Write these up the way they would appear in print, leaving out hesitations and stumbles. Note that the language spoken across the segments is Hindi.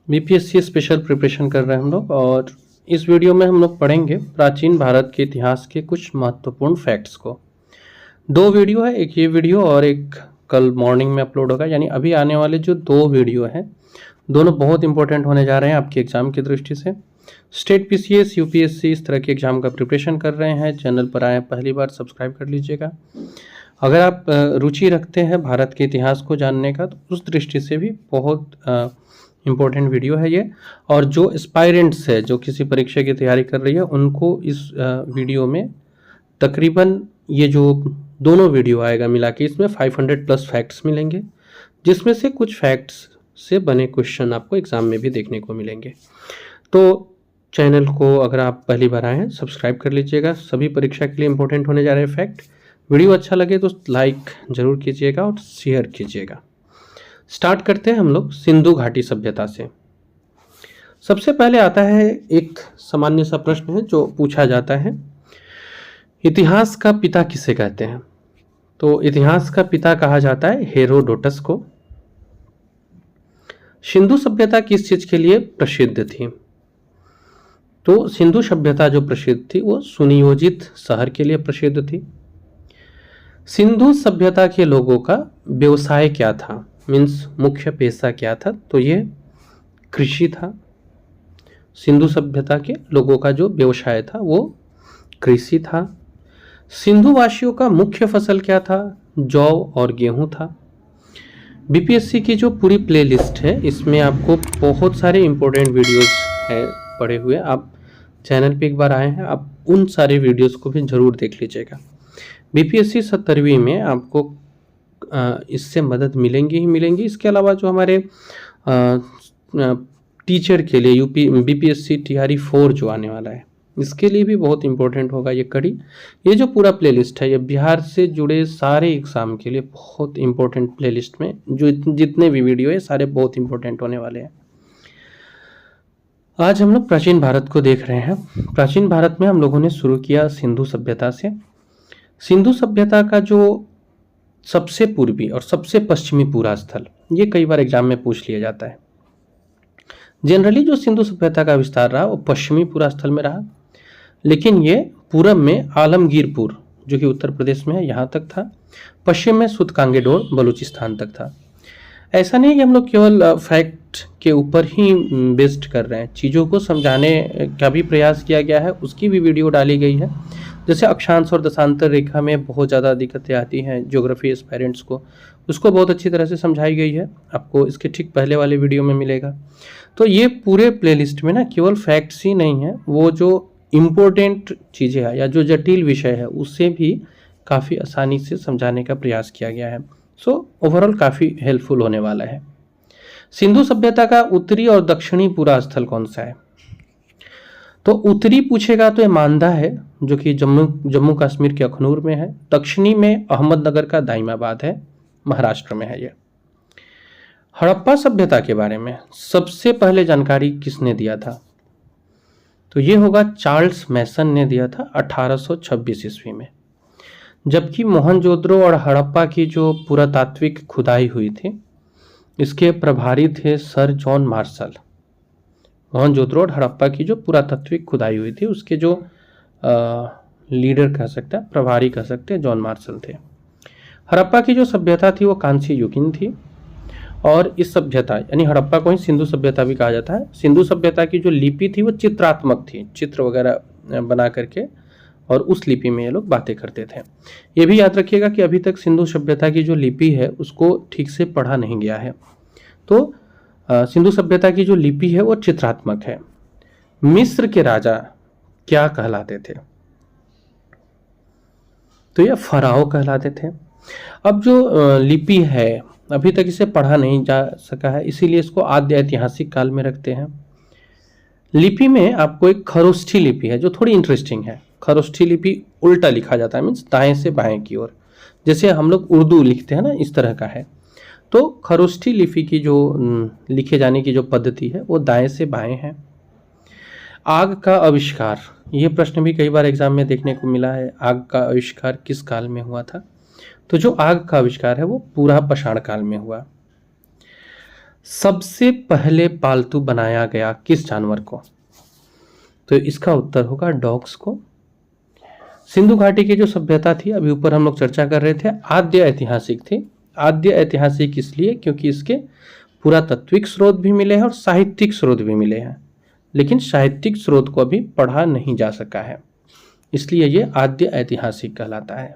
बीपीएससी स्पेशल प्रिपरेशन कर रहे हैं हम लोग और इस वीडियो में हम लोग पढ़ेंगे प्राचीन भारत के इतिहास के कुछ महत्वपूर्ण फैक्ट्स को। दो वीडियो है, एक ये वीडियो और एक कल मॉर्निंग में अपलोड होगा। यानी अभी आने वाले जो दो वीडियो हैं दोनों बहुत इंपॉर्टेंट होने जा रहे हैं आपके एग्जाम की दृष्टि से। स्टेट पीसीएस, यूपीएससी इस तरह के एग्जाम का प्रिपरेशन कर रहे हैं, चैनल पर आए पहली बार सब्सक्राइब कर लीजिएगा। अगर आप रुचि रखते हैं भारत के इतिहास को जानने का तो उस दृष्टि से भी बहुत इम्पोर्टेंट वीडियो है ये। और जो एस्पायरेंट्स है, जो किसी परीक्षा की तैयारी कर रही है, उनको इस वीडियो में तकरीबन ये जो दोनों वीडियो आएगा मिला के इसमें 500 प्लस फैक्ट्स मिलेंगे, जिसमें से कुछ फैक्ट्स से बने क्वेश्चन आपको एग्जाम में भी देखने को मिलेंगे। तो चैनल को अगर आप पहली बार आए हैं सब्सक्राइब कर लीजिएगा। सभी परीक्षा के लिए इंपॉर्टेंट होने जा रहे हैं फैक्ट। वीडियो अच्छा लगे तो लाइक जरूर कीजिएगा और शेयर कीजिएगा। स्टार्ट करते हैं हम लोग सिंधु घाटी सभ्यता से। सबसे पहले आता है एक सामान्य सा प्रश्न है जो पूछा जाता है, इतिहास का पिता किसे कहते हैं? तो इतिहास का पिता कहा जाता है हेरोडोटस को। सिंधु सभ्यता किस चीज के लिए प्रसिद्ध थी? तो सिंधु सभ्यता जो प्रसिद्ध थी वो सुनियोजित शहर के लिए प्रसिद्ध थी। सिंधु सभ्यता के लोगों का व्यवसाय क्या था, मीन्स मुख्य पेशा क्या था? तो ये कृषि था। सिंधु सभ्यता के लोगों का जो व्यवसाय था वो कृषि था। सिंधु वासियों का मुख्य फसल क्या था? जौ और गेहूं था। बीपीएससी की जो पूरी प्लेलिस्ट है इसमें आपको बहुत सारे इंपॉर्टेंट वीडियोस है पड़े हुए। आप चैनल पे एक बार आए हैं, आप उन सारे वीडियोस को भी जरूर देख लीजिएगा। बीपीएससी 70वीं में आपको इससे मदद मिलेंगी ही मिलेंगी। इसके अलावा जो हमारे टीचर के लिए बीपीएससी टीआरई 4 जो आने वाला है इसके लिए भी बहुत इंपॉर्टेंट होगा ये कड़ी। ये जो पूरा प्लेलिस्ट है ये बिहार से जुड़े सारे एग्जाम के लिए बहुत इंपॉर्टेंट प्लेलिस्ट में जो जितने भी वीडियो है सारे बहुत इंपॉर्टेंट होने वाले हैं। आज हम लोग प्राचीन भारत को देख रहे हैं। प्राचीन भारत में हम लोगों ने शुरू किया सिंधु सभ्यता से। सिंधु सभ्यता का जो सबसे पूर्वी और सबसे पश्चिमी पूरा स्थल, ये कई बार एग्जाम में पूछ लिया जाता है। जनरली जो सिंधु सभ्यता का विस्तार रहा वो पश्चिमी पूरा स्थल में रहा, लेकिन ये पूरब में आलमगीरपुर जो कि उत्तर प्रदेश में है यहाँ तक था, पश्चिम में सुतकांगेडोर बलूचिस्तान तक था। ऐसा नहीं कि हम लोग केवल फैक्ट के ऊपर ही बेस्ड कर रहे हैं, चीज़ों को समझाने का भी प्रयास किया गया है, उसकी भी वीडियो डाली गई है। जैसे अक्षांश और दशांतर रेखा में बहुत ज़्यादा दिक्कतें आती हैं ज्योग्राफी एस्पायरेंट्स को, उसको बहुत अच्छी तरह से समझाई गई है, आपको इसके ठीक पहले वाले वीडियो में मिलेगा। तो ये पूरे प्लेलिस्ट में ना केवल फैक्ट्स ही नहीं है, वो जो इम्पोर्टेंट चीज़ें हैं या जो जटिल विषय है उससे भी काफ़ी आसानी से समझाने का प्रयास किया गया है। सो ओवरऑल काफ़ी हेल्पफुल होने वाला है। सिंधु सभ्यता का उत्तरी और दक्षिणी पूरा स्थल कौन सा है? तो उत्तरी पूछेगा तो ये मांदा है जो कि जम्मू कश्मीर के अखनूर में है। दक्षिणी में अहमदनगर का दाइमाबाद है, महाराष्ट्र में है ये। हड़प्पा सभ्यता के बारे में सबसे पहले जानकारी किसने दिया था? तो ये होगा चार्ल्स मैसन ने दिया था 1826 ईस्वी में। जबकि मोहनजोदड़ो और हड़प्पा की जो पुरातात्विक खुदाई हुई थी इसके प्रभारी थे सर जॉन मार्शल। मोहनजोदड़ो और हड़प्पा की जो पुरातात्विक खुदाई हुई थी उसके जो लीडर कह सकते हैं, प्रभारी कह सकते हैं, जॉन मार्शल थे। हड़प्पा की जो सभ्यता थी वो कांस्य युगीन थी और इस सभ्यता यानी हड़प्पा को ही सिंधु सभ्यता भी कहा जाता है। सिंधु सभ्यता की जो लिपि थी वो चित्रात्मक थी, चित्र वगैरह बना करके, और उस लिपि में ये लोग बातें करते थे। ये भी याद रखिएगा कि अभी तक सिंधु सभ्यता की जो लिपि है उसको ठीक से पढ़ा नहीं गया है। तो सिंधु सभ्यता की जो लिपि है वो चित्रात्मक है। मिस्र के राजा क्या कहलाते थे? तो ये फराओ कहलाते थे। अब जो लिपि है अभी तक इसे पढ़ा नहीं जा सका है, इसीलिए इसको आद्य ऐतिहासिक काल में रखते हैं। लिपि में आपको एक खरोष्ठी लिपि है जो थोड़ी इंटरेस्टिंग है। खरोष्ठी लिपि उल्टा लिखा जाता है, मीन्स दाएं से बाएं की ओर, जैसे हम लोग उर्दू लिखते हैं ना, इस तरह का है। तो खरोष्ठी लिपि की जो लिखे जाने की जो पद्धति है वो दाएं से बाएं है। आग का आविष्कार, ये प्रश्न भी कई बार एग्जाम में देखने को मिला है। आग का आविष्कार किस काल में हुआ था? तो जो आग का आविष्कार है वो पूरा पाषाण काल में हुआ। सबसे पहले पालतू बनाया गया किस जानवर को? तो इसका उत्तर होगा डॉग्स को। सिंधु घाटी की जो सभ्यता थी, अभी ऊपर हम लोग चर्चा कर रहे थे, आद्य ऐतिहासिक थी। आद्य ऐतिहासिक इसलिए क्योंकि इसके पुरातात्विक स्रोत भी मिले हैं और साहित्यिक स्रोत भी मिले हैं, लेकिन साहित्यिक स्रोत को अभी पढ़ा नहीं जा सका है, इसलिए ये आद्य ऐतिहासिक कहलाता है।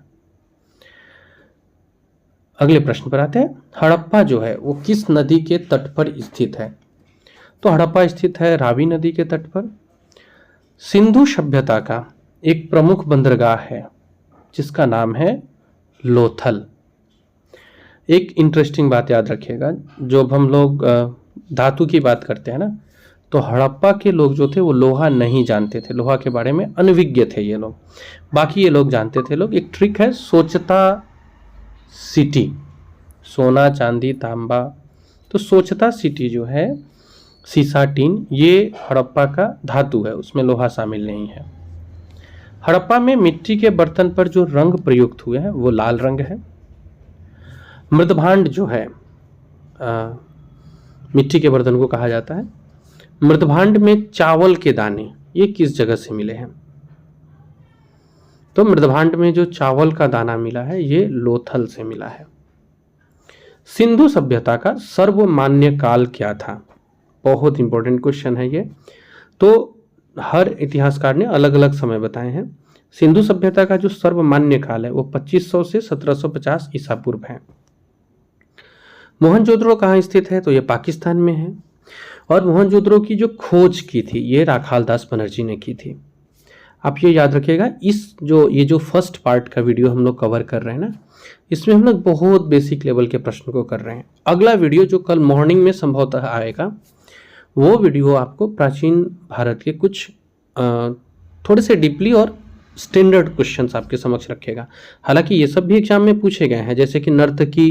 अगले प्रश्न पर आते हैं। हड़प्पा जो है वो किस नदी के तट पर स्थित है? तो हड़प्पा स्थित है रावी नदी के तट पर। सिंधु सभ्यता का एक प्रमुख बंदरगाह है जिसका नाम है लोथल। एक इंटरेस्टिंग बात याद रखिएगा, जब हम लोग धातु की बात करते हैं ना, तो हड़प्पा के लोग जो थे वो लोहा नहीं जानते थे, लोहा के बारे में अनविज्ञ थे ये लोग। बाकी ये लोग जानते थे लोग। एक ट्रिक है सोचता सिटी, सोना चांदी तांबा, तो सोचता सिटी जो है सीसा टीन, ये हड़प्पा का धातु है, उसमें लोहा शामिल नहीं है। हड़प्पा में मिट्टी के बर्तन पर जो रंग प्रयुक्त हुए हैं वो लाल रंग है। मृदभांड जो है मिट्टी के बर्तन को कहा जाता है। मृदभांड में चावल के दाने ये किस जगह से मिले हैं? तो मृदभांड में जो चावल का दाना मिला है ये लोथल से मिला है। सिंधु सभ्यता का सर्वमान्य काल क्या था? बहुत इंपॉर्टेंट क्वेश्चन है ये। तो हर इतिहासकार ने अलग अलग समय बताए हैं। सिंधु सभ्यता का जो सर्वमान्य काल है वो 2500 से 1750 ईसा पूर्व है। मोहनजोदड़ो कहाँ स्थित है? तो ये पाकिस्तान में है। और मोहनजोदड़ो की जो खोज की थी ये राखाल दास बनर्जी ने की थी। आप ये याद रखिएगा, ये जो फर्स्ट पार्ट का वीडियो हम लोग कवर कर रहे हैं ना, इसमें हम लोग बहुत बेसिक लेवल के प्रश्न को कर रहे हैं। अगला वीडियो जो कल मॉर्निंग में संभवतः आएगा, वो वीडियो आपको प्राचीन भारत के कुछ थोड़े से डीपली और स्टैंडर्ड क्वेश्चंस आपके समक्ष रखेगा। हालांकि ये सब भी एग्जाम में पूछे गए हैं, जैसे कि नर्तकी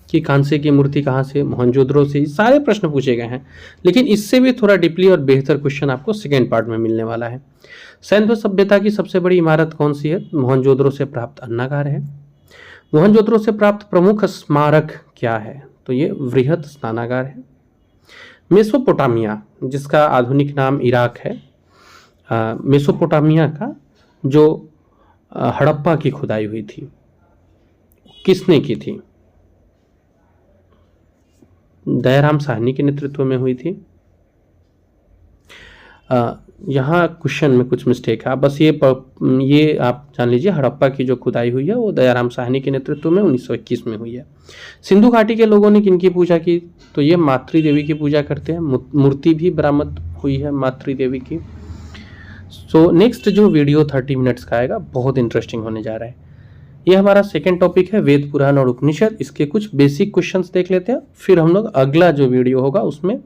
की कांसे की मूर्ति कहाँ से, मोहनजोदड़ो से, सारे प्रश्न पूछे गए हैं। लेकिन इससे भी थोड़ा डीपली और बेहतर क्वेश्चन आपको सेकेंड पार्ट में मिलने वाला है। सिंधु सभ्यता की सबसे बड़ी इमारत कौन सी है? मोहनजोदड़ो से प्राप्त अन्नागार है। मोहनजोदड़ो से प्राप्त प्रमुख स्मारक क्या है? तो ये वृहत स्नानागार है। मेसोपोटामिया, जिसका आधुनिक नाम इराक है, मेसोपोटामिया का जो हड़प्पा की खुदाई हुई थी किसने की थी? दयाराम साहनी के नेतृत्व में हुई थी। यहाँ क्वेश्चन में कुछ मिस्टेक है, बस ये आप जान लीजिए, हड़प्पा की जो खुदाई हुई है वो दयाराम साहनी के नेतृत्व में 1921 में हुई है। सिंधु घाटी के लोगों ने किनकी पूजा की? तो ये मातृ देवी की पूजा करते हैं। मूर्ति भी बरामद हुई है मातृ देवी की। सो नेक्स्ट जो वीडियो 30 मिनट्स का आएगा बहुत इंटरेस्टिंग होने जा रहा है। ये हमारा सेकेंड टॉपिक है वेद पुराण और उपनिषद। इसके कुछ बेसिक क्वेश्चंस देख लेते हैं, फिर हम लोग अगला जो वीडियो होगा उसमें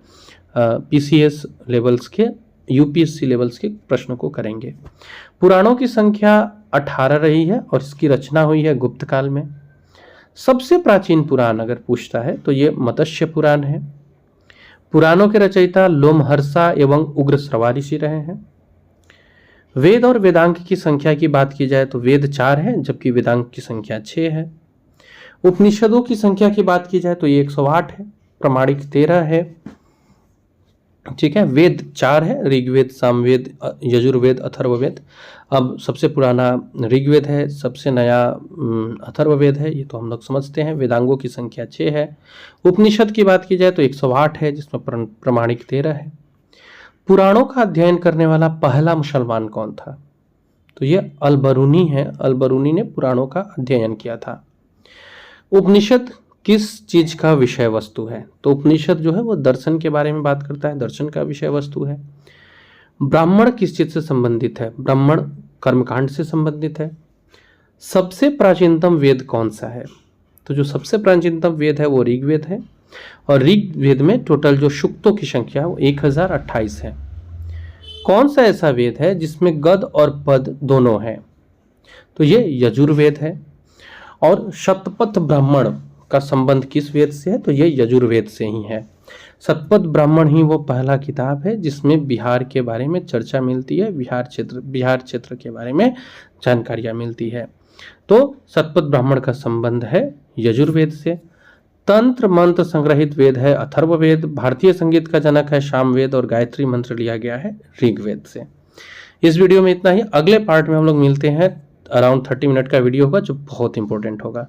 पीसीएस लेवल्स के, यूपीएससी लेवल्स के प्रश्नों को करेंगे। पुराणों की संख्या 18 रही है और इसकी रचना हुई है गुप्त काल में। सबसे प्राचीन पुराण अगर पूछता है तो ये मत्स्य पुराण है। पुराणों के रचयिता लोमहर्षा एवं उग्रश्रवा ऋषि रहे हैं। वेद और वेदांग की संख्या की बात की जाए तो वेद 4 है जबकि वेदांग की संख्या 6 है। उपनिषदों की संख्या की बात की जाए तो ये 108 है, प्रमाणिक 13 है। ठीक है, वेद 4 है, ऋग्वेद, सामवेद, यजुर्वेद, अथर्ववेद। अब सबसे पुराना ऋग्वेद है, सबसे नया अथर्ववेद है, ये तो हम लोग समझते हैं। वेदांगों की संख्या 6 है। उपनिषद की बात की जाए तो 108 है जिसमें प्रमाणिक 13 है। पुराणों का अध्ययन करने वाला पहला मुसलमान कौन था? तो ये अल-बरूनी है। अल-बरूनी ने पुराणों का अध्ययन किया था। उपनिषद किस चीज का विषय वस्तु है? तो उपनिषद जो है वो दर्शन के बारे में बात करता है, दर्शन का विषय वस्तु है। ब्राह्मण किस चीज से संबंधित है? ब्राह्मण कर्मकांड से संबंधित है। सबसे प्राचीनतम वेद कौन सा है? तो जो सबसे प्राचीनतम वेद है वो ऋग्वेद है और ऋग्वेद में टोटल जो सूक्तों की संख्या है वो 1028 है। कौन सा ऐसा वेद है जिसमें गद और पद दोनों है? तो ये यजुर्वेद है। और शतपथ ब्राह्मण का संबंध किस वेद से है? तो ये यजुर्वेद से ही है। शतपथ ब्राह्मण ही वो पहला किताब है जिसमें बिहार के बारे में चर्चा मिलती है, बिहार क्षेत्र के बारे में जानकारियां मिलती है। तो शतपथ ब्राह्मण का संबंध है यजुर्वेद से। तंत्र मंत्र संग्रहित वेद है अथर्ववेद। भारतीय संगीत का जनक है सामवेद और गायत्री मंत्र लिया गया है ऋग्वेद से। इस वीडियो में इतना ही। अगले पार्ट में हम लोग मिलते हैं। अराउंड 30 मिनट का वीडियो होगा जो बहुत इंपॉर्टेंट होगा।